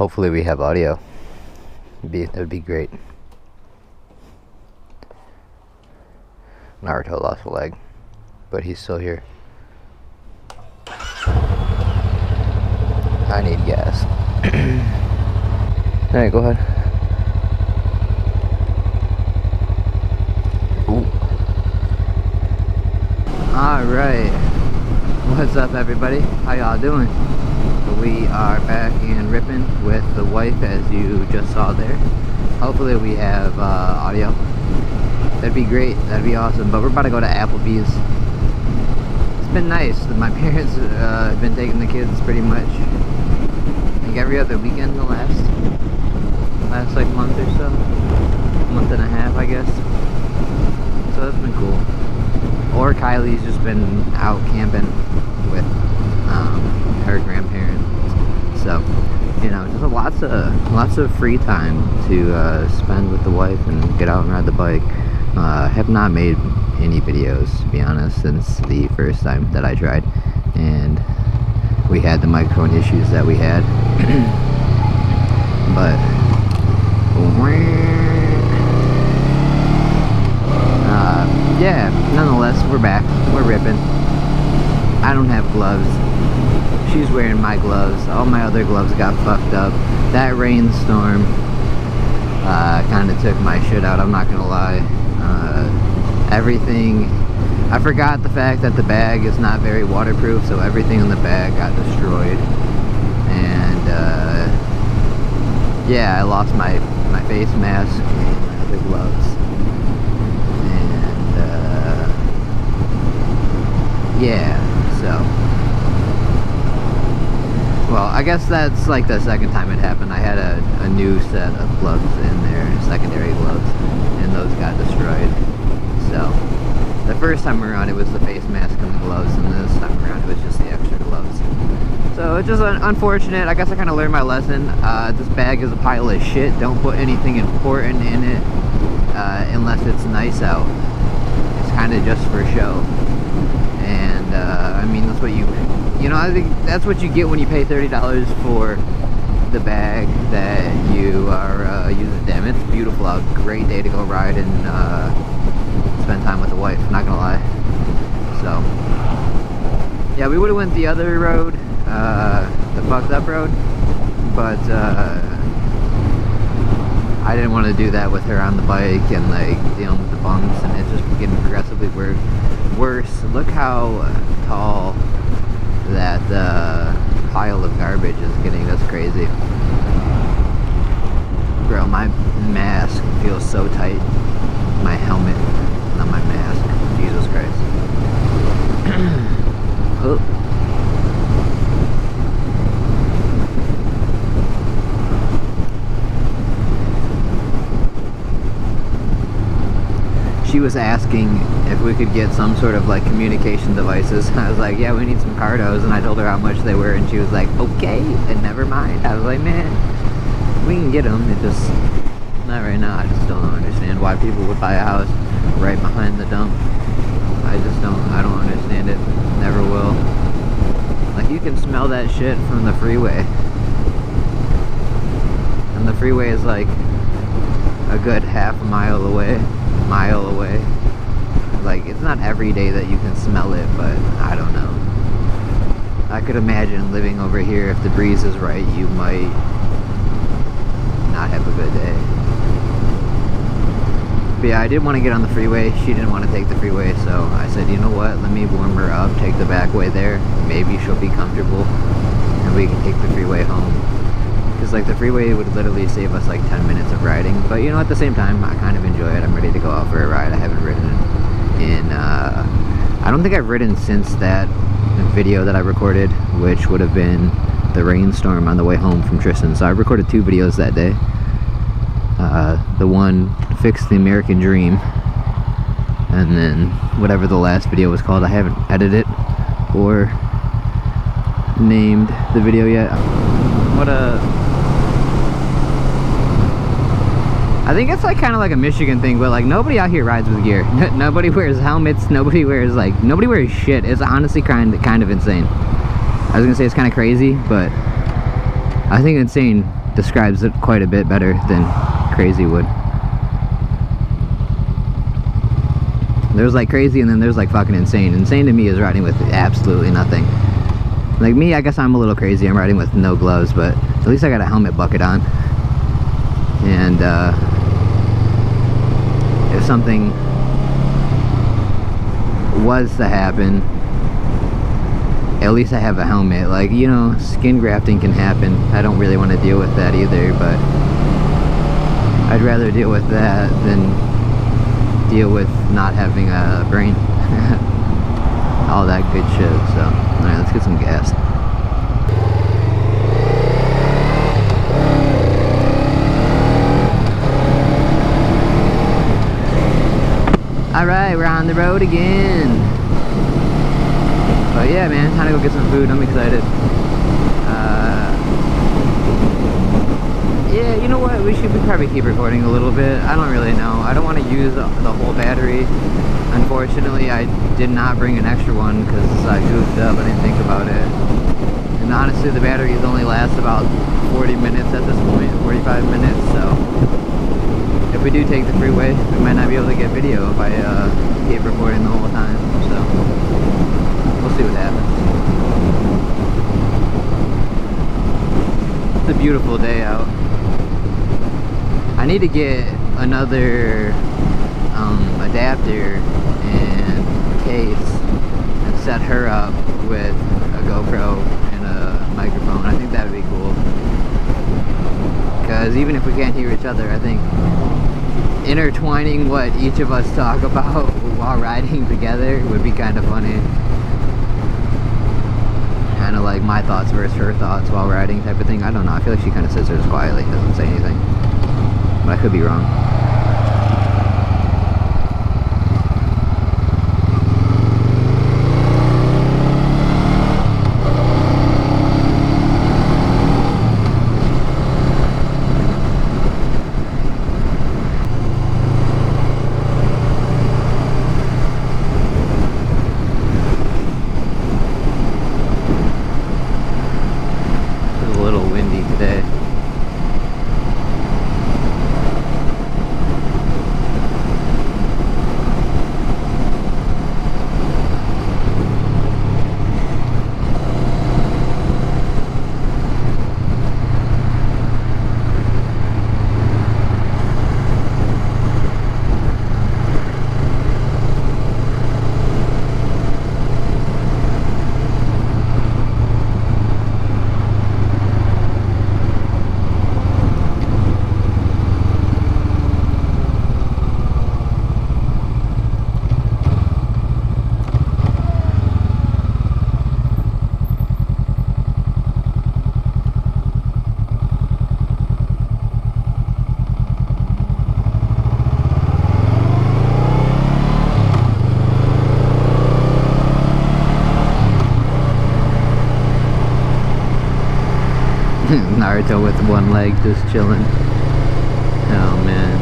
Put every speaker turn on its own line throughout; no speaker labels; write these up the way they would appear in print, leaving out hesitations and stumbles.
Hopefully we have audio. That would be great. Naruto lost a leg, but he's still here. I need gas. Alright, go ahead. Ooh. Alright. What's up, everybody? How y'all doing? We are back in Ripon with the wife, as you just saw there. Hopefully we have audio. That'd be great. That'd be awesome. But we're about to go to Applebee's. It's been nice. My parents have been taking the kids pretty much, I think, every other weekend the last like month or so. Month and a half, I guess. So that's been cool. Or Kylie's just been out camping with her grandparents. So, you know, just lots of free time to spend with the wife and get out and ride the bike. Have not made any videos, to be honest, since the first time that I tried, and we had the microphone issues that we had. But yeah, nonetheless, we're back. We're ripping. I don't have gloves. She's wearing my gloves. All my other gloves got fucked up. That rainstorm kind of took my shit out, I'm not gonna lie. Everything, I forgot the fact that the bag is not very waterproof, so everything in the bag got destroyed. And yeah, I lost my face mask and my other gloves. And yeah, so, well, I guess that's like the second time it happened. I had a new set of gloves in there, secondary gloves, and those got destroyed. So, the first time around it was the face mask and the gloves, and this time around it was just the extra gloves. So, it's just unfortunate. I guess I kind of learned my lesson. This bag is a pile of shit. Don't put anything important in it unless it's nice out. It's kind of just for show. And, I mean, that's what you know, I think that's what you get when you pay $30 for the bag that you are using. Damn, it's beautiful out. Great day to go ride and spend time with the wife, not gonna lie. So yeah, we would have went the other road, the fucked up road, but I didn't want to do that with her on the bike and like dealing with the bumps, and it's just getting progressively worse. Look how tall that pile of garbage is getting. That's crazy. Bro, my mask feels so tight. My helmet, not my mask. Jesus Christ. Oh. She was asking if we could get some sort of like communication devices. I was like, yeah, we need some Cardos, and I told her how much they were, and she was like, okay, and never mind. I was like, man, we can get them. It just, not right now. I just don't understand why people would buy a house right behind the dump. I don't understand it. Never will. Like, you can smell that shit from the freeway. And the freeway is like a good half a mile away. Like, it's not every day that you can smell it, but I don't know. I could imagine living over here, if the breeze is right, you might not have a good day. But yeah, I did want to get on the freeway. She didn't want to take the freeway, so I said, you know what, let me warm her up, take the back way there. Maybe she'll be comfortable, and we can take the freeway home. Because like the freeway would literally save us like 10 minutes of riding. But you know, at the same time, I kind of enjoy it. I'm ready to go out for a ride. I haven't ridden in I don't think I've ridden since that video that I recorded, which would have been the rainstorm on the way home from Tristan. So I recorded 2 videos that day. The one, Fix the American Dream, and then whatever the last video was called. I haven't edited or named the video yet. I think it's like kind of like a Michigan thing, but like nobody out here rides with gear. Nobody wears helmets. Nobody wears shit. It's honestly kind of insane. I was gonna say it's kind of crazy, but I think insane describes it quite a bit better than crazy would. There's like crazy and then there's like fucking insane. Insane to me is riding with absolutely nothing. Like me, I guess I'm a little crazy. I'm riding with no gloves, but at least I got a helmet bucket on. And if something was to happen, at least I have a helmet. Like, you know, skin grafting can happen. I don't really want to deal with that either, but I'd rather deal with that than deal with not having a brain. All that good shit. So, alright, let's get some gas. Alright, we're on the road again. But yeah, man, time to go get some food. I'm excited. Yeah, you know what? We should probably keep recording a little bit. I don't really know. I don't want to use the whole battery. Unfortunately, I did not bring an extra one because I goofed up. I didn't think about it. And honestly, the batteries only last about 40 minutes at this point, 45 minutes. So if we do take the freeway, we might not be able to get video if I keep recording the whole time. So we'll see what happens. It's a beautiful day out. I need to get another adapter and case and set her up with a GoPro and a microphone. I think that would be cool. Because even if we can't hear each other, I think intertwining what each of us talk about while riding together would be kind of funny. Kind of like my thoughts versus her thoughts while riding type of thing. I don't know. I feel like she kind of sits there just quietly, doesn't say anything. But I could be wrong. It's a little windy today. Naruto with one leg just chilling. Oh man.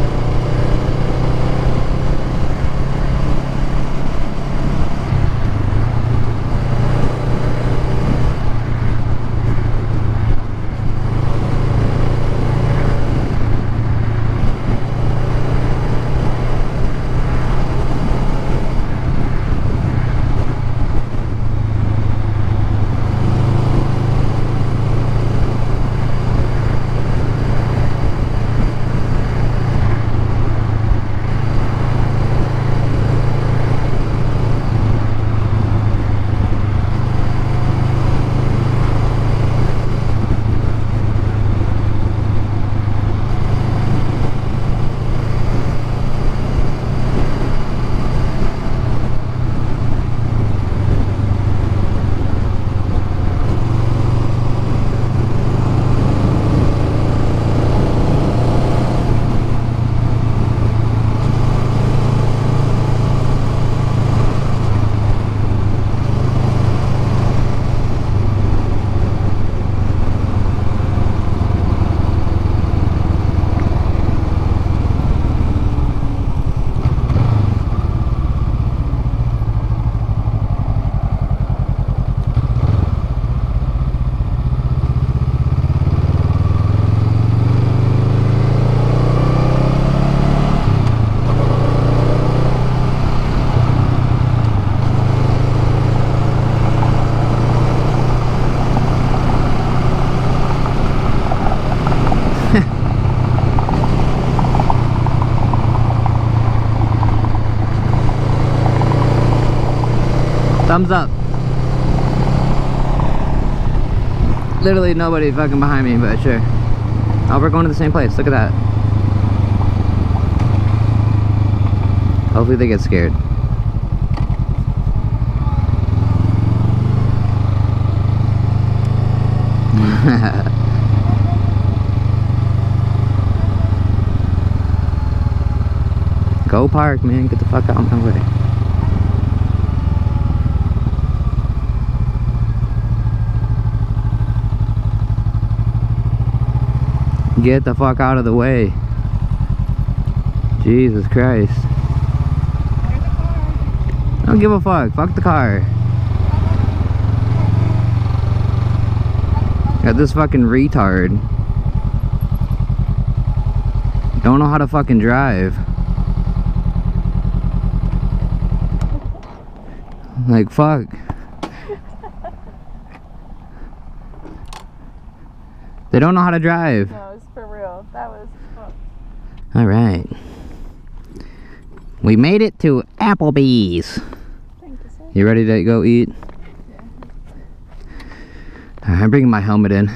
Thumbs up. Literally nobody fucking behind me, but sure. Oh, we're going to the same place. Look at that. Hopefully they get scared. Go park, man. Get the fuck out of my way. Get the fuck out of the way. Jesus Christ. I don't give a fuck. Fuck the car. Got this fucking retard. Don't know how to fucking drive. Like, fuck. They don't know how to drive.
No, it's for real. That was fucked.
Alright. We made it to Applebee's.
Thank you, sir.
You ready to go eat?
Yeah.
Alright, I'm bringing my helmet in.